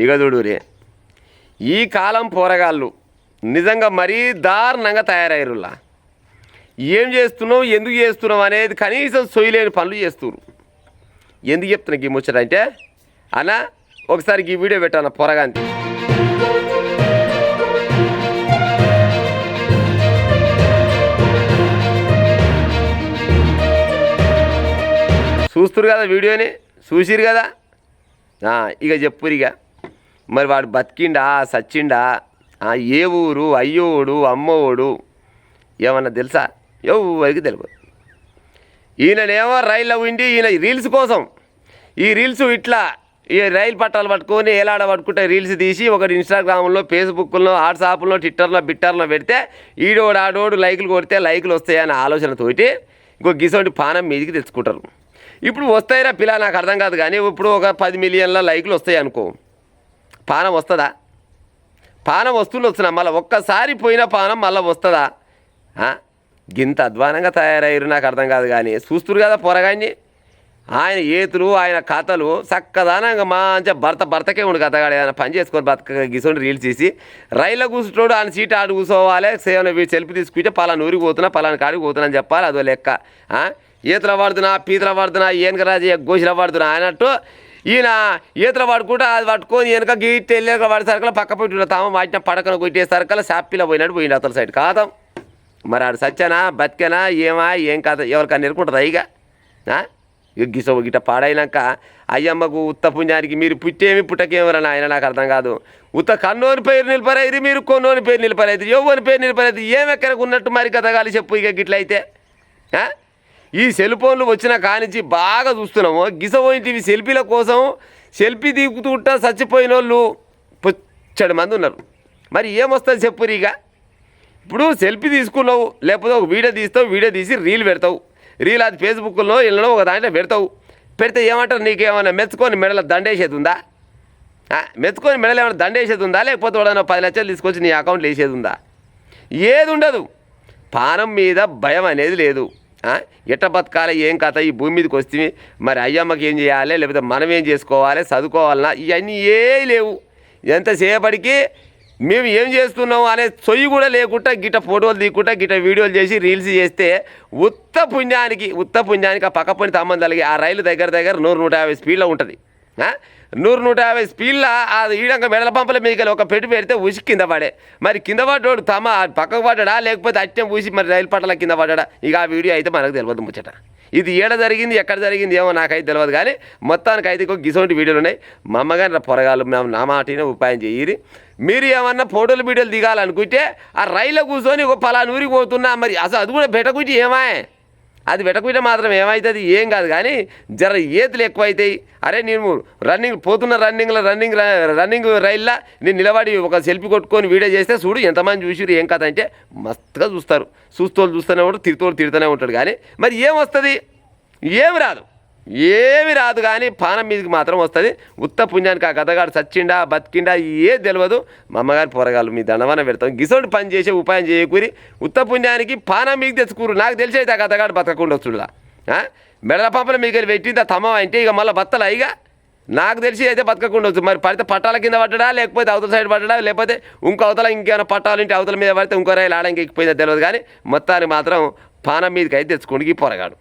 ఇక చూడురే ఈ కాలం పోరగాళ్ళు నిజంగా మరీ దారుణంగా తయారయ్యారులా. ఏం చేస్తున్నావు ఎందుకు చేస్తున్నావు అనేది కనీసం సొయ్యలేని పనులు చేస్తున్నారు. ఎందుకు చెప్తున్నా ఈ ముచ్చట అంటే అన్న ఒకసారి ఈ వీడియో పెట్టాను పొరగాంతి. చూస్తురు కదా వీడియోని, చూసిరు కదా. ఇక చెప్పురు ఇక మరి వాడు బతికిండా సచ్చిండా, ఏ ఊరు, అయ్యోడు అమ్మోడు ఏమన్నా తెలుసా? ఎవరికి తెలియదు. ఈయననేమో రైల్లో ఉండి ఈయన రీల్స్ కోసం ఈ రీల్స్ ఇట్లా ఈ రైలు పట్టాలు పట్టుకొని ఏలాడ పట్టుకుంటే రీల్స్ తీసి ఒకటి ఇన్స్టాగ్రామ్లో, ఫేస్బుక్లో, వాట్సాప్లో, ట్విట్టర్లో, బిట్టర్లో పెడితే ఈడోడు ఆడోడు లైకులు కొడితే లైకులు వస్తాయనే ఆలోచనతోటి ఇంకో గిసోటి పానం మీదికి తెచ్చుకుంటారు. ఇప్పుడు వస్తాయిరా పిల్ల నాకు అర్థం కాదు కానీ ఇప్పుడు ఒక 10 మిలియన్ల లైకులు వస్తాయి అనుకో, పానం వస్తుందా? పానం వస్తున్నా మళ్ళీ ఒక్కసారి పోయిన పానం మళ్ళీ వస్తుందా? గింత అధ్వానంగా తయారయ్యారు నాకు అర్థం కాదు కానీ చూస్తురు కదా పొరగాన్ని. ఆయన ఏతులు ఆయన కథలు చక్కదానంగా మంచిగా భర్తకే ఉండు కథగాడు. ఏదైనా పని చేసుకొని బతక గిసోని రీల్స్ తీసి రైల్లో కూర్చుంటాడు, ఆయన సీట్ ఆడు కూర్చోవాలి, సేవన సెల్ఫీ తీసుకుంటే పలానా ఊరికి పోతున్నా పలానా కాడికి పోతున్నా అని చెప్పాలి. అదో లెక్క. ఈతల వాడుతున్నా పీతల వాడుతున్నా ఏనుకరాజు గోషిల వాడుతున్నా అన్నట్టు ఈయన ఈతల వాడుకుంటూ అది పట్టుకొని వెనక గీట్ వెళ్ళి వాడి సరుకులు పక్క పెట్టి తామ వాటిన పడకను కొట్టే సరుకులు సాపిలో పోయినట్టు పోయింది అతల సైడ్ కాదాం. మరి ఆడు సచ్చానా బతికేనా ఏం కాదు ఎవరికన్నా ఎరుకుంటుందా? ఇక గిసో గిట్ట పాడైనాక అయ్యమ్మకు ఉత్త పుణ్యానికి మీరు పుట్టేమి పుట్టకేమరని ఆయన నాకు అర్థం కాదు. ఉత్త కన్నోని పేరు నిలిపరైది, మీరు కొన్నోని పేరు నిలిపరైదు, ఎవరి పేరు నిలిపరైదు, ఏమెక్కడికి ఉన్నట్టు మరి కథగాలి చెప్పు. ఇక గిట్లయితే ఈ సెల్ ఫోన్లు వచ్చిన కానించి బాగా చూస్తున్నాము. గిసపోయింటివి సెల్ఫీల కోసం సెల్ఫీ దిగుతుంటా చచ్చిపోయిన వాళ్ళు పొచ్చడి మంది ఉన్నారు. మరి ఏమొస్తుంది చెప్పురు? ఇక ఇప్పుడు సెల్ఫీ తీసుకున్నావు, లేకపోతే ఒక వీడియో తీస్తావు, వీడియో తీసి రీల్ పెడతావు, రీల్ అది ఫేస్బుక్లో వెళ్ళడం ఒక దాంట్లో పెడితే ఏమంటారు? నీకేమైనా మెచ్చుకొని మెడలో దండేసేది ఉందా? మెచ్చుకొని మెడలు ఏమైనా దండేసేది ఉందా? లేకపోతే వాడన్నా 10 లక్షలు తీసుకొచ్చి నీ అకౌంట్లో వేసేది ఉందా? ఏది ఉండదు. పానం మీద భయం అనేది లేదు. ఎట్ట బతకాలి ఏం కథ ఈ భూమి మీదకి వస్తే మరి అయ్యమ్మకి ఏం చేయాలి, లేకపోతే మనం ఏం చేసుకోవాలి, చదువుకోవాలన్నా ఇవన్నీ ఏ లేవు. ఎంతసేపటికి మేము ఏం చేస్తున్నాము అనే సొయ్యి కూడా లేకుండా గిట్ట ఫోటోలు తీయకుండా గిట్ట వీడియోలు చేసి రీల్స్ చేస్తే ఉత్త పుణ్యానికి ఆ పక్క పని సంబంధాలకి ఆ రైలు దగ్గర 100-150 స్పీడ్లో ఉంటుంది. 100-150 స్పీడ్లో అది ఈడంగా మెడల పంపల మీదకి ఒక పెడితే ఉసి కింద పడే. మరి కింద పడ్డాడు పక్కకు పడ్డా లేకపోతే అట్టెం పూసి మరి రైలు పట్టాల కింద పడ్డా? ఇక ఆ వీడియో అయితే మనకు తెలియదు ముచ్చట. ఇది ఏడ జరిగింది ఎక్కడ జరిగింది ఏమో నాకైతే తెలియదు కానీ మొత్తానికి అయితే గిసోంటి వీడియోలు ఉన్నాయి. మా అమ్మగారి పొరగాలు మేము నా మాటిన ఉపాయం చేయరు. మీరు ఏమన్నా ఫోటోలు వీడియోలు దిగాలనుకుంటే ఆ రైల్లో కూర్చొని ఒక పలానా ఊరికి పోతున్నా మరి అసలు అది కూడా బెటకుంటే అది వెటకుంటే మాత్రం ఏమవుతుంది? ఏం కాదు కానీ జర ఏతులు ఎక్కువైతాయి. అరే నేను రన్నింగ్ రైల్లో నేను నిలబడి ఒక సెల్ఫీ కొట్టుకొని వీడియో చేస్తే చూడు ఎంతమంది చూసిరు ఏం కథ అంటే మస్తుగా చూస్తారు. చూస్తూనే ఉంటాడు, తిడుతూనే ఉంటాడు. కానీ మరి ఏమొస్తుంది? ఏమి రాదు కానీ పానం మీదకి మాత్రం వస్తుంది. ఉత్త పుణ్యానికి ఆ కథగాడు చచ్చిండా బతికిండా ఏది తెలియదు. మా అమ్మగారి పొరగాలు మీ దండవన పెడతాం. గిసోటి పని చేసే ఉపాయం చేయకూరి ఉత్త పుణ్యానికి పానం మీకు తెచ్చుకూరు. నాకు తెలిసి అయితే ఆ కథగాడు బతకకుండా వస్తుడులా. మెడల పంపల మీకు పెట్టింది తమ్మ అంటే ఇక మళ్ళీ బత్తలా ఇక నాకు తెలిసి అయితే బతకకుండా వచ్చు. మరి పడితే పట్టాల కింద పడ్డా లేకపోతే అవతల సైడ్ పడ్డా లేకపోతే ఇంకేమైనా పట్టాలు ఉంటే అవతల మీద పడితే ఇంకో రైలు ఆడంకి ఎక్కిపోయిందో తెలియదు కానీ మొత్తానికి మాత్రం పానం మీదకి అయితే తెచ్చుకోండి ఈ పొరగాడు.